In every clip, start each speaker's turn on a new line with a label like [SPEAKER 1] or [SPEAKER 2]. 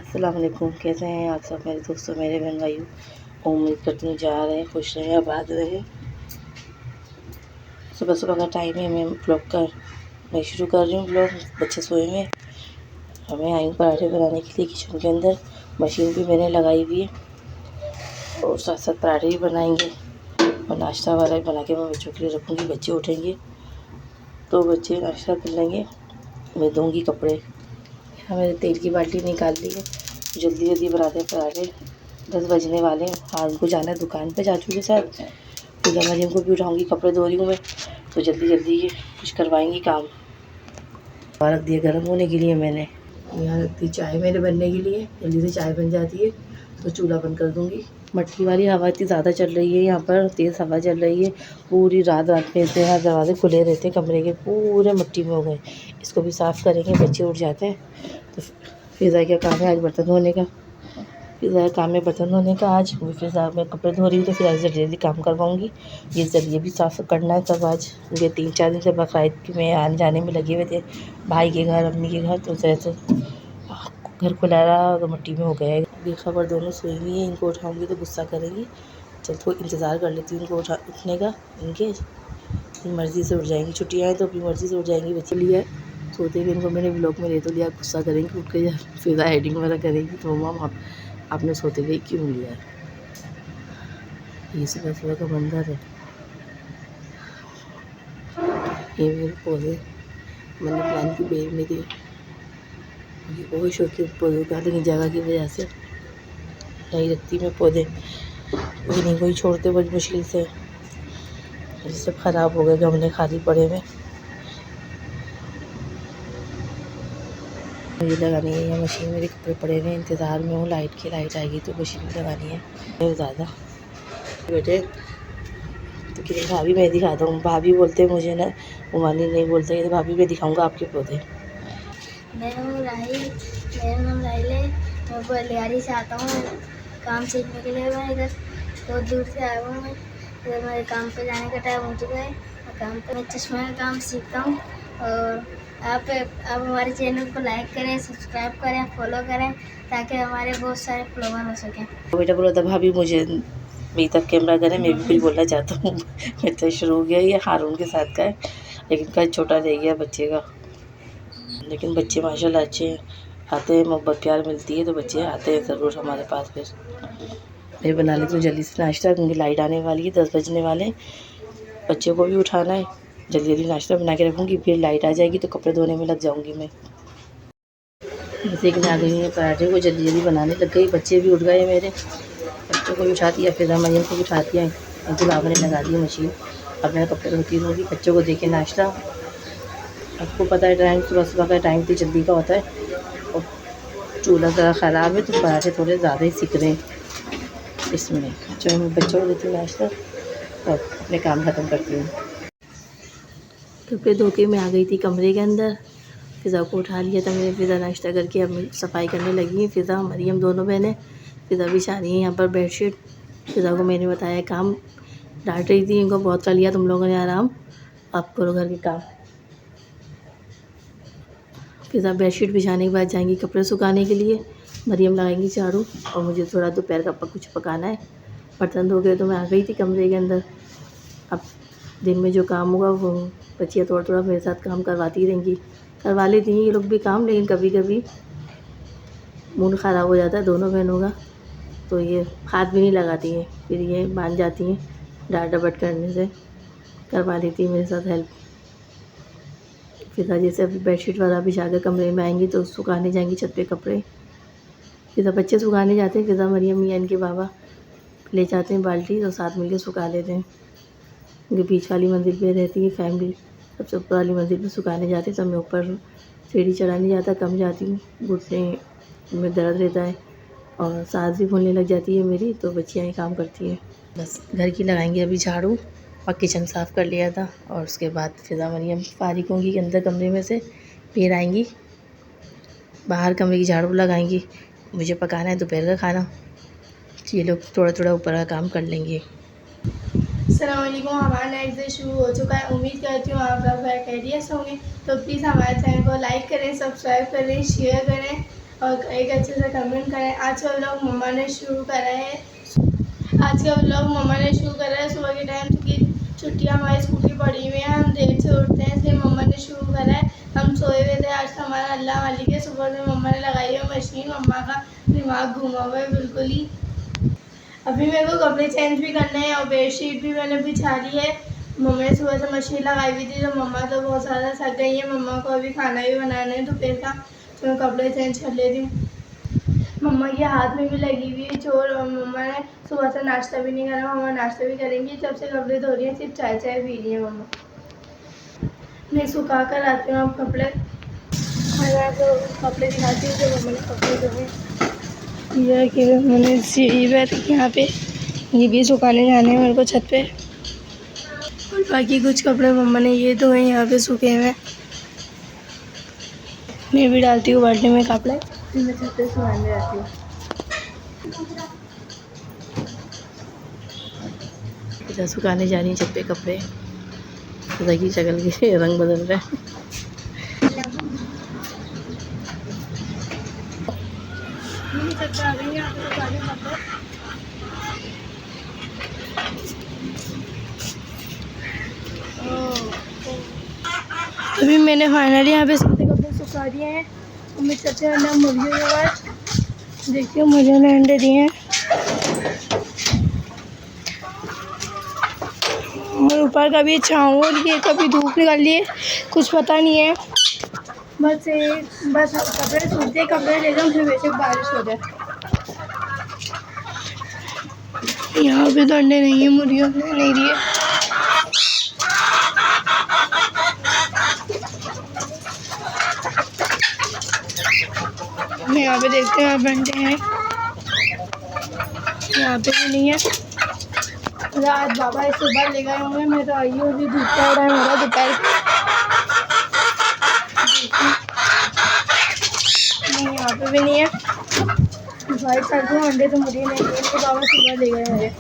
[SPEAKER 1] अस्सलाम वालेकुम, कैसे हैं आप सब मेरे दोस्तों, मेरे बहन भाइयों। उम्मीद करती हूँ जा रहे हैं, खुश रहें, आबाद रहें। सुबह सुबह का टाइम है, मैं शुरू कर रही हूँ ब्लॉग। बच्चे सोए हुए हैं, हमें आई हूँ पराठे बनाने के लिए किचन के अंदर। मशीन भी मैंने लगाई हुई है और साथ साथ पराठे भी बनाएंगे और नाश्ता वाला भी बना के मैं बच्चों के लिए रखूँगी। बच्चे उठेंगे तो बच्चे नाश्ता कर लेंगे, मैं दूँगी कपड़े। मैंने तेल की बाल्टी निकाल ली है, जल्दी जल्दी बनाते हैं पराठे। 10 बजने वाले हैं। हाँ, उनको जाना है दुकान पे चाचू के साथ, फिर मरियम को भी उठाऊँगी। कपड़े धो रही हूँ मैं, तो जल्दी जल्दी ये कुछ करवाएंगी काम। रख दिया गर्म होने के लिए मैंने। यहाँ रख दी चाय मेरे बनने के लिए, जल्दी से चाय बन जाती है तो चूल्हा बंद कर दूँगी। मट्टी वाली हवा इतनी ज़्यादा चल रही है, यहाँ पर तेज़ हवा चल रही है। पूरी रात में से हर दरवाजे खुले रहते हैं कमरे के, पूरे मिट्टी में हो गए। इसको भी साफ़ करेंगे, बच्चे उठ जाते हैं तो फिज़ा का काम है आज बर्तन धोने का। फिज़ा का काम है बर्तन धोने का आज। फिज़ा मैं कपड़े धो रही हूँ तो फिर आज जल्दी जल्दी काम करवाऊँगी। ये जरिए भी साफ़ करना है सब आज। ये 3-4 दिन से बक़ायद में आने जाने में लगे हुए थे, भाई के घर, अम्मी के घर, तो जैसे घर खुला रहा तो मिट्टी में हो गया है। बेखबर दोनों सोई हुई हैं, इनको उठाऊँगी तो गुस्सा करेंगी। चल थोड़ा इंतज़ार कर लेती हूँ इनको उठने का। इनके अपनी मर्ज़ी से उठ जाएंगी, छुट्टियाँ हैं तो अपनी मर्ज़ी से उठ जाएंगी। बच्चे लिया सोते हुए इनको मैंने व्लॉग में ले तो लिया, गुस्सा करेंगी उठ के, फिर हेडिंग वगैरह करेंगी तो मम्मा आपने सोते हुए क्यों लिया। ये सुबह सुबह का मंदिर है। ये मेरे पौधे मनी प्लांट की बेल में थी, बहुत शौकीन पौधों का, लेकिन जगह की वजह से नहीं रखती मैं पौधे। इन्हीं को ही छोड़ते बड़ी मुश्किल से, सब ख़राब हो गए, गमले खाली पड़े हुए। मुझे लगानी है ये मशीन, मेरे कपड़े पड़े हुए इंतज़ार में हूँ लाइट की। लाइट आएगी तो मशीन लगानी है ज़्यादा बेटे। तो कि भाभी मैं दिखाता हूँ, भाभी बोलते हैं मुझे ना, उमानी नहीं बोलते हैं। तो भाभी मैं दिखाऊंगा आपके पौधे।
[SPEAKER 2] मैं हूँ राहिल, मेरा नाम राहिल है। मैं बलियारी से आता हूँ काम सीखने के लिए। मैं इधर बहुत दूर से आया हूँ। मैं इधर मेरे काम पे जाने का टाइम हो चुका है। काम पे मैं चश्मा का काम सीखता हूँ। और आप हमारे चैनल को लाइक करें, सब्सक्राइब करें, फॉलो करें, ताकि हमारे बहुत सारे फॉलोवर हो सकें।
[SPEAKER 1] बेटा बोला था भाभी मुझे मेरी तरफ कैमरा करें, मैं भी कुछ बोलना चाहता हूँ। बच्चा शुरू हो गया, ये हारून के साथ का है, लेकिन कल छोटा रह गया बच्चे का। लेकिन बच्चे माशाल्लाह अच्छे हैं, आते हैं, मोहब्बत प्यार मिलती है तो बच्चे आते हैं ज़रूर हमारे पास। फिर मैं बना लेती हूँ जल्दी से नाश्ता, क्योंकि लाइट आने वाली है, 10 बजने वाले हैं। बच्चे को भी उठाना है, जल्दी जल्दी नाश्ता बना के रखूँगी, फिर लाइट आ जाएगी तो कपड़े धोने में लग जाऊँगी मैं। जैसे कि मैं आ गई हूँ पराठे को जल्दी जल्दी बनाने लग गई। बच्चे भी उठ गए मेरे, बच्चों को भी उठा दिया, फिर मरियम को भी उठा दिया। उनके बाबा ने लगा दी मशीन, अब मैं कपड़े धोती रहूँगी। बच्चों को देके नाश्ता, आपको पता है टाइम सुबह सुबह का टाइम तो जल्दी का होता है, और चूल्हा ज़रा ख़राब है तो पराठे थोड़े ज़्यादा ही सिक रहे हैं इसमें। चलो मैं बच्चों को देती हूँ नाश्ता तो अपने काम ख़त्म करती हूँ। कपड़े धो के मैं आ गई थी कमरे के अंदर, फिज़ा को उठा लिया था मैंने। फिज़ा नाश्ता करके अब सफाई करने लगी है। फिज़ा मरियम दोनों बहनें, फिज़ा बिछा रही है यहाँ पर बेडशीट। फिज़ा को मैंने बताया काम, डांट रही थी इनको, बहुत कर लिया तुम लोगों ने आराम, आप करो घर के काम। फिज़ा बेडशीट बिछाने के बाद जाएंगी कपड़े सुखाने के लिए। मरियम लगाएंगी झाड़ू और मुझे थोड़ा दोपहर का कुछ पकाना है। बर्तन धो गए तो मैं आ गई थी कमरे के अंदर। अब दिन में जो काम होगा वो बच्चियाँ थोड़ा थोड़ा मेरे साथ काम करवाती रहेंगी। करवा लेती हैं ये लोग भी काम, लेकिन कभी कभी मूड ख़राब हो जाता है दोनों बहनों का, तो ये हाथ भी नहीं लगाती हैं, फिर ये मान जाती हैं डांट डपट करने से। करवा लेती है मेरे साथ हेल्प। फिर जैसे अभी बेडशीट वाला बिछा कर कमरे में आएंगी तो सुखाने जाएंगी छत पे कपड़े। फिर बच्चे सुखाने जाते हैं, फिर मरियम या इनके बाबा ले जाते हैं बाल्टी, तो साथ मिलकर सुखा लेते हैं। उनके बीच वाली मंजिल पे रहती है फैमिली, सबसे ऊपर वाली मंजिल पे सुखाने जाते हैं। तो मैं ऊपर सीढ़ी चढ़ा नहीं जाता, कम जाती हूँ, घुटने में दर्द रहता है और सांस भी फूलने लग जाती है मेरी, तो बच्चियाँ ही काम करती हैं। बस घर की लगाएंगे अभी झाड़ू, और किचन साफ़ कर लिया था, और उसके बाद फिज़ा मरियम फारिग होंगी अंदर कमरे में से, फिर आएंगी बाहर कमरे की झाड़ू लगाएंगी। मुझे पकाना है दोपहर का खाना, ये लोग थोड़ा थोड़ा ऊपर का काम कर लेंगे।
[SPEAKER 3] अस्सलाम वालेकुम, हमारा नया एग्ज़ाम शुरू हो चुका है। उम्मीद करती हूँ आप लोग खैरियत से होंगे। तो प्लीज़ हमारे चैनल को लाइक करें, सब्सक्राइब करें, शेयर करें और एक अच्छे से कमेंट करें। आज का व्लॉग मम्मा ने शुरू करा है। सुबह के टाइम, क्योंकि छुट्टियाँ हमारी स्कूल की पड़ी हुई हैं, हम देर से उठते हैं, इसलिए मम्मा ने शुरू करा है। हम सोए हुए थे। आज हमारा अल्लाह मालिक है, सुबह से मम्मा ने लगाई है मशीन। मम्मा का दिमाग घूमा हुआ है बिल्कुल ही। अभी मेरे को कपड़े चेंज भी करने हैं और बेडशीट भी मैंने बिछा ली है। मम्मा ने सुबह से मशीन लगाई हुई थी, तो मम्मा तो बहुत ज़्यादा थक गई है। मम्मा को अभी खाना भी बनाना है दोपहर का, तो मैं कपड़े चेंज कर लेती हूँ। मम्मा के हाथ में भी लगी हुई है चोर, और मम्मा ने सुबह से नाश्ता भी नहीं करा। मम्मा नाश्ता भी करेंगी, जब से कपड़े धो रही हैं सिर्फ चाय चाय पी रही है मम्मा। मैं सुखा कर आती हूँ अब कपड़े, और मैं आपको कपड़े दिखाती हूँ जो मम्मा ने कपड़े धोए। यह कि मैंने सीढ़ी पर यहाँ पे ये भी सुखाने जाने हैं मेरे को छत पे। और बाकी कुछ कपड़े मम्मा ने ये धोए यहाँ पे सूखे हुए। मैं भी डालती हूँ बाल्टी में कपड़े, फिर मैं छत पे सुखाने जाती हूँ।
[SPEAKER 1] इधर सुखाने जा रही है छत पे कपड़े। खुदा की शक्ल के रंग बदल रहे हैं।
[SPEAKER 3] अभी मैंने फाइनली यहाँ पे सारे कपड़े सुखा दिए हैं। और मैं सबसे अंदर मुर्गियों के बाद देखती हूँ, मुर्गियों ने अंडे दिए हैं। और ऊपर कभी छाँव हो रही है, कभी धूप निकल रही है, कुछ पता नहीं है। बस कपड़े सूखते, कपड़े ले जाऊँ, फिर बेशक बारिश हो जाए। यहाँ पे तो अंडे नहीं है, मुर्गियों ने नहीं दिए। मैं यहाँ पे देखते हैं, यहाँ पे अंडे हैं, यहाँ पे भी नहीं है। आज बाबा इस सुबह ले गए होंगे, मैं तो आई हूँ, अभी धूप का टाइम हो रहा है दोपहर। नहीं, यहाँ पे भी नहीं है। वाइट करती हूँ, अंडे तो मुझे नहीं है, तो बाबा सुबह ले गए हैं।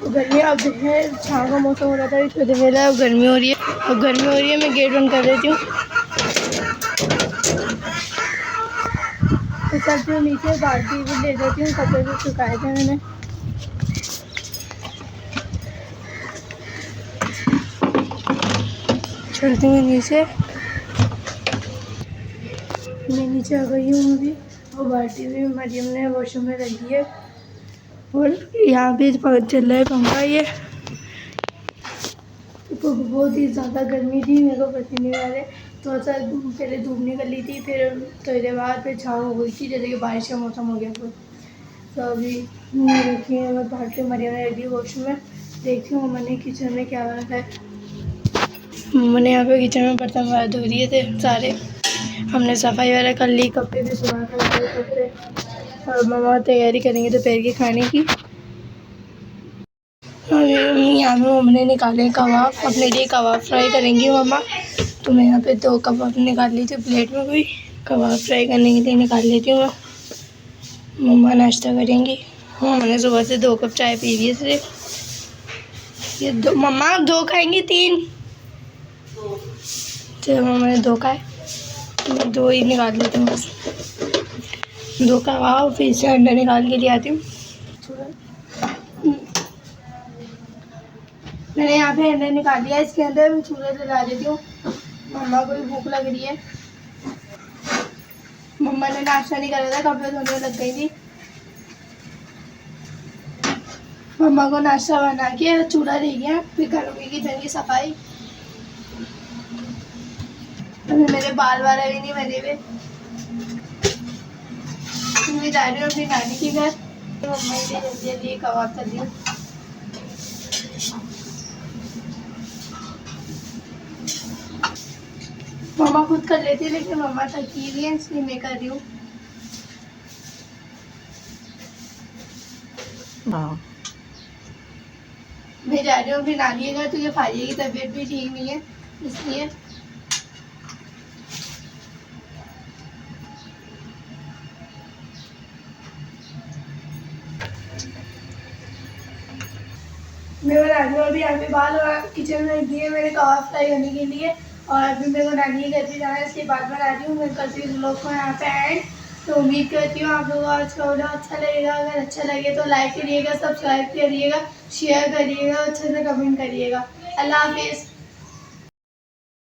[SPEAKER 3] गर्मी अब है, छाँव का मौसम हो रहा था, थोड़ी देर अब गर्मी हो रही है। अब गर्मी हो रही है, मैं गेट बंद कर देती हूँ। तो चलती हूँ नीचे, बाल्टी भी ले जाती हूँ, कपड़े भी सुखाए थे मैंने। चलती हूँ नीचे, मैं नीचे आ गई हूँ अभी। और बाल्टी भी मरियम ने वॉशरूम में रख दी है। और यहाँ पे चल रहा है पंखा। ये तो बहुत ही ज़्यादा गर्मी थी, मेरे को पसीने आ रहे। थोड़ा सा पहले धूप निकली थी, फिर थोड़ी देर बाद फिर छाँव हो गई थी, जैसे कि बारिश का मौसम हो गया। तो अभी रखी है, मैं बाल्टी मरियम ने रख दी वॉशरूम में। देखती हूँ मम्मा ने किचन में क्या रखा है। मम्मा ने यहाँ पे किचन में बर्तन वगैरह धो दिए थे सारे, हमने सफाई वगैरह कर ली, कपड़े भी सुबह कर कपड़े। और मम्मा तैयारी करेंगे दोपहर के खाने की। और यहाँ पे मम्मा ने निकाले कबाब, अपने लिए कबाब फ्राई करेंगी मम्मा। तो मैं यहाँ पे 2 कबाब निकाल ली थी प्लेट में, कोई कबाब फ्राई करने के लिए निकाल लेती हूँ मैं। मम्मा नाश्ता करेंगी। मम्मा ने सुबह से 2 कप चाय पी ली है सिर्फ। ये 2 मम्मा 2 खाएंगी 3? चलो मम्मा ने 2 खाए, मैं 2 ही निकाल लेती हूँ बस। 2 कबाब, फिर से अंडा निकाल के ले आती हूँ। मैंने यहाँ पे अंडा निकाल लिया, इसके अंदर मैं चूल्हे जला देती हूँ। मम्मा को भी भूख लग रही है। मम्मा ने नाश्ता नहीं करा था, कपड़े धोने लग गई थी। मम्मा को नाश्ता बना के चूल्हा दे गया, फिर करूँगी किचन की सफाई। अभी मेरे बाल वाले भी नहीं बने हुए। मैं जा रही हूँ अपनी नानी के घर। मम्मा के लिए जल्दी जल्दी कबाब कर दी हूँ। मम्मा खुद कर लेती है, लेकिन मम्मा थकी हुई है, इसलिए मैं कर रही हूँ। मैं जा रही हूँ अपनी नानी के घर, तो ये फारिया की तबीयत भी ठीक नहीं है, इसलिए। मैं बना रही हूँ अभी यहाँ पे बाल, और किचन में दिए मैंने कबाब फ्राई करने के लिए। और अभी मेरे को नानी के घर पे जाना है, इसलिए बाद में आ रही हूँ। मैं करती हूँ लोग को यहाँ पे एंड। तो उम्मीद करती हूँ आप लोगों को आज का वीडियो अच्छा लगेगा। अगर अच्छा लगे तो लाइक करिएगा, सब्सक्राइब करिएगा, शेयर करिएगा, अच्छे से कमेंट करिएगा। अल्लाह हाफिज़।